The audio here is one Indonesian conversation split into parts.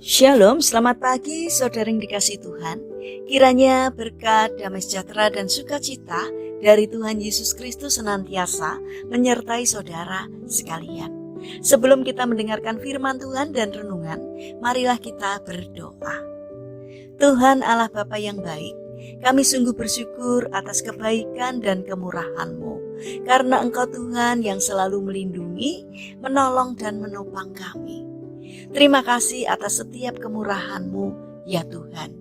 Shalom, selamat pagi saudara yang dikasihi Tuhan. Kiranya berkat, damai sejahtera dan sukacita dari Tuhan Yesus Kristus senantiasa menyertai saudara sekalian. Sebelum kita mendengarkan firman Tuhan dan renungan, marilah kita berdoa. Tuhan Allah Bapa yang baik, kami sungguh bersyukur atas kebaikan dan kemurahan-Mu. Karena Engkau Tuhan yang selalu melindungi, menolong dan menopang kami. Terima kasih atas setiap kemurahan-Mu, ya Tuhan.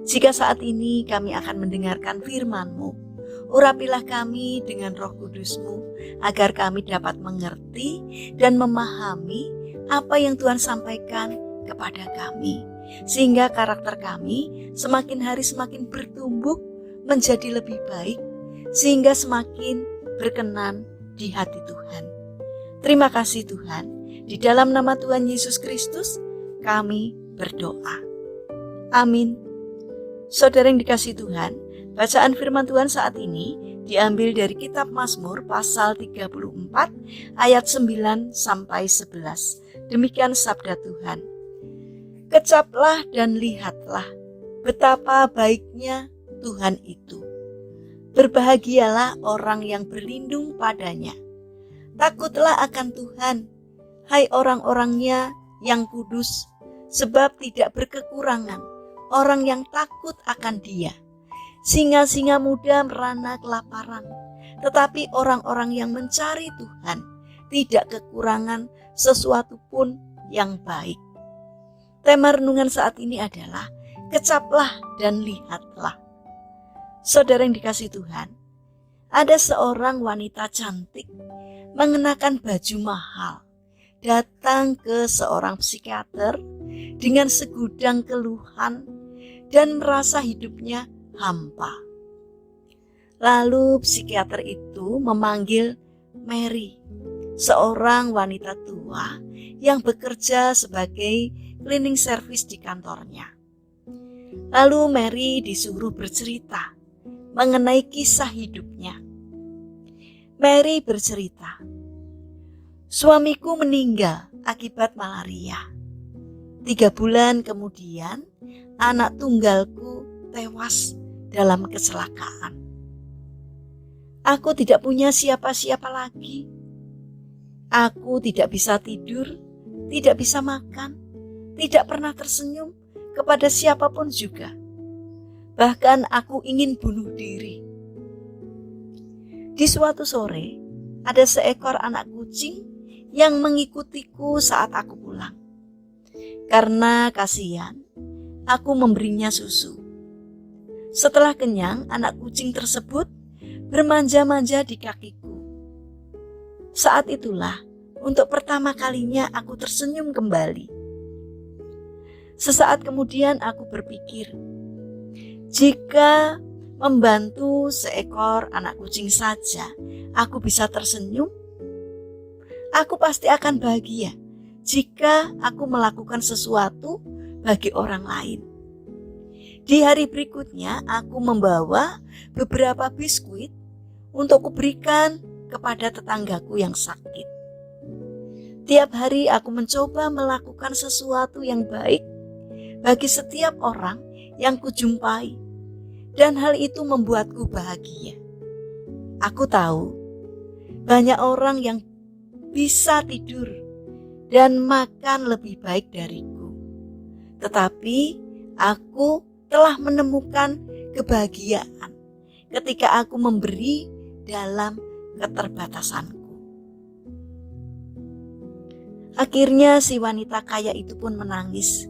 Jika saat ini kami akan mendengarkan firman-Mu, urapilah kami dengan Roh Kudus-Mu, agar kami dapat mengerti dan memahami apa yang Tuhan sampaikan kepada kami, sehingga karakter kami semakin hari semakin bertumbuh menjadi lebih baik, sehingga semakin berkenan di hati Tuhan. Terima kasih Tuhan. Di dalam nama Tuhan Yesus Kristus, kami berdoa. Amin. Saudara yang dikasihi Tuhan, bacaan firman Tuhan saat ini diambil dari kitab Mazmur pasal 34 ayat 9 sampai 11. Demikian sabda Tuhan. Kecaplah dan lihatlah betapa baiknya Tuhan itu. Berbahagialah orang yang berlindung padanya. Takutlah akan Tuhan, hai orang-orangnya yang kudus, sebab tidak berkekurangan orang yang takut akan Dia. Singa-singa muda merana kelaparan, tetapi orang-orang yang mencari Tuhan tidak kekurangan sesuatu pun yang baik. Tema renungan saat ini adalah kecaplah dan lihatlah. Saudara yang dikasihi Tuhan, ada seorang wanita cantik mengenakan baju mahal, datang ke seorang psikiater dengan segudang keluhan dan merasa hidupnya hampa. Lalu psikiater itu memanggil Mary, seorang wanita tua yang bekerja sebagai cleaning service di kantornya. Lalu Mary disuruh bercerita mengenai kisah hidupnya. Mary bercerita, suamiku meninggal akibat malaria. 3 bulan kemudian, anak tunggalku tewas dalam kecelakaan. Aku tidak punya siapa-siapa lagi. Aku tidak bisa tidur, tidak bisa makan, tidak pernah tersenyum kepada siapapun juga. Bahkan aku ingin bunuh diri. Di suatu sore, ada seekor anak kucing yang mengikutiku saat aku pulang. Karena kasihan, aku memberinya susu. Setelah kenyang, anak kucing tersebut bermanja-manja di kakiku. Saat itulah, untuk pertama kalinya aku tersenyum kembali. Sesaat kemudian aku berpikir, jika membantu seekor anak kucing saja, aku bisa tersenyum, aku pasti akan bahagia jika aku melakukan sesuatu bagi orang lain. Di hari berikutnya, aku membawa beberapa biskuit untuk kuberikan kepada tetanggaku yang sakit. Tiap hari aku mencoba melakukan sesuatu yang baik bagi setiap orang yang kujumpai, dan hal itu membuatku bahagia. Aku tahu banyak orang yang bisa tidur dan makan lebih baik dariku. Tetapi aku telah menemukan kebahagiaan ketika aku memberi dalam keterbatasanku. Akhirnya si wanita kaya itu pun menangis.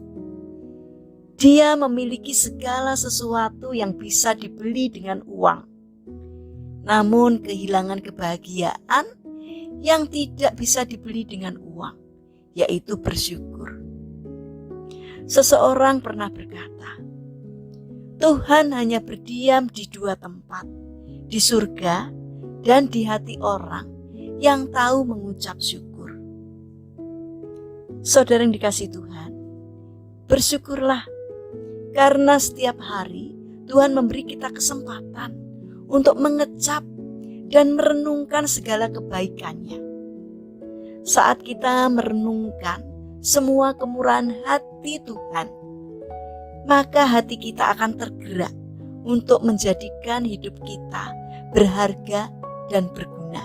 Dia memiliki segala sesuatu yang bisa dibeli dengan uang, namun kehilangan kebahagiaan yang tidak bisa dibeli dengan uang, yaitu bersyukur. Seseorang pernah berkata, Tuhan hanya berdiam di 2 tempat, di surga dan di hati orang yang tahu mengucap syukur. Saudara yang dikasihi Tuhan, bersyukurlah karena setiap hari Tuhan memberi kita kesempatan untuk mengecap dan merenungkan segala kebaikannya. Saat kita merenungkan semua kemurahan hati Tuhan, maka hati kita akan tergerak untuk menjadikan hidup kita berharga dan berguna.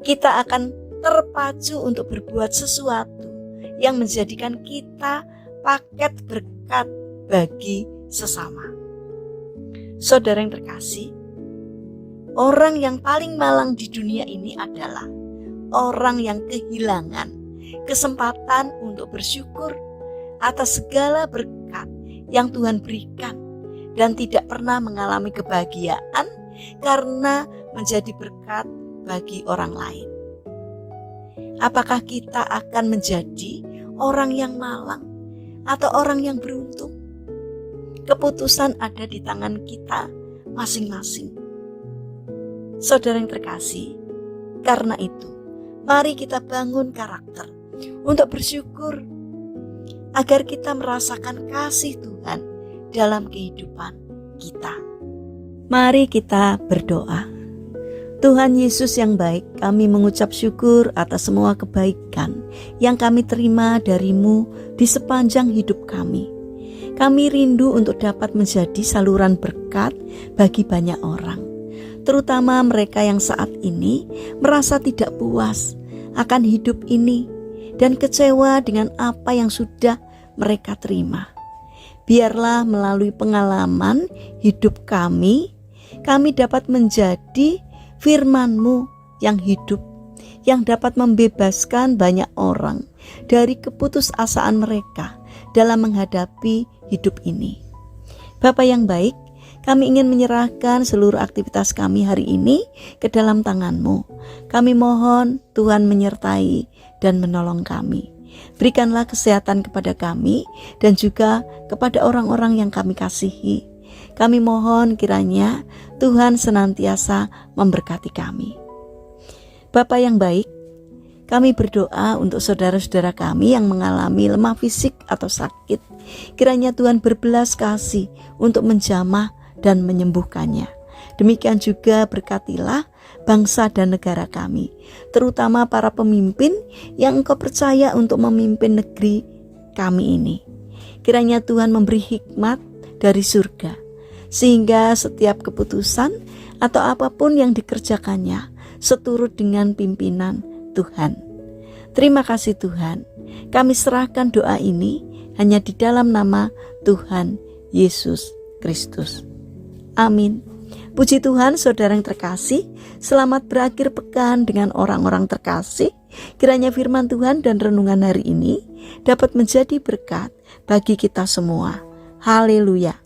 Kita akan terpacu untuk berbuat sesuatu yang menjadikan kita paket berkat bagi sesama. Saudara yang terkasih, orang yang paling malang di dunia ini adalah orang yang kehilangan kesempatan untuk bersyukur atas segala berkat yang Tuhan berikan dan tidak pernah mengalami kebahagiaan karena menjadi berkat bagi orang lain. Apakah kita akan menjadi orang yang malang atau orang yang beruntung? Keputusan ada di tangan kita masing-masing. Saudara yang terkasih, karena itu, mari kita bangun karakter untuk bersyukur agar kita merasakan kasih Tuhan dalam kehidupan kita. Mari kita berdoa. Tuhan Yesus yang baik, kami mengucap syukur atas semua kebaikan yang kami terima dari-Mu di sepanjang hidup kami. Kami rindu untuk dapat menjadi saluran berkat bagi banyak orang, terutama mereka yang saat ini merasa tidak puas akan hidup ini dan kecewa dengan apa yang sudah mereka terima. Biarlah melalui pengalaman hidup kami dapat menjadi firman-Mu yang hidup, yang dapat membebaskan banyak orang dari keputusasaan mereka dalam menghadapi hidup ini. Bapa yang baik, kami ingin menyerahkan seluruh aktivitas kami hari ini ke dalam tangan-Mu. Kami mohon Tuhan menyertai dan menolong kami. Berikanlah kesehatan kepada kami dan juga kepada orang-orang yang kami kasihi. Kami mohon kiranya Tuhan senantiasa memberkati kami. Bapa yang baik, kami berdoa untuk saudara-saudara kami yang mengalami lemah fisik atau sakit. Kiranya Tuhan berbelas kasih untuk menjamah dan menyembuhkannya. Demikian juga berkatilah bangsa dan negara kami, terutama para pemimpin yang Engkau percaya untuk memimpin negeri kami ini. Kiranya Tuhan memberi hikmat dari surga, sehingga setiap keputusan atau apapun yang dikerjakannya seturut dengan pimpinan Tuhan. Terima kasih Tuhan, kami serahkan doa ini hanya di dalam nama Tuhan Yesus Kristus. Amin. Puji Tuhan, saudara yang terkasih, selamat berakhir pekan dengan orang-orang terkasih. Kiranya firman Tuhan dan renungan hari ini dapat menjadi berkat bagi kita semua. Haleluya.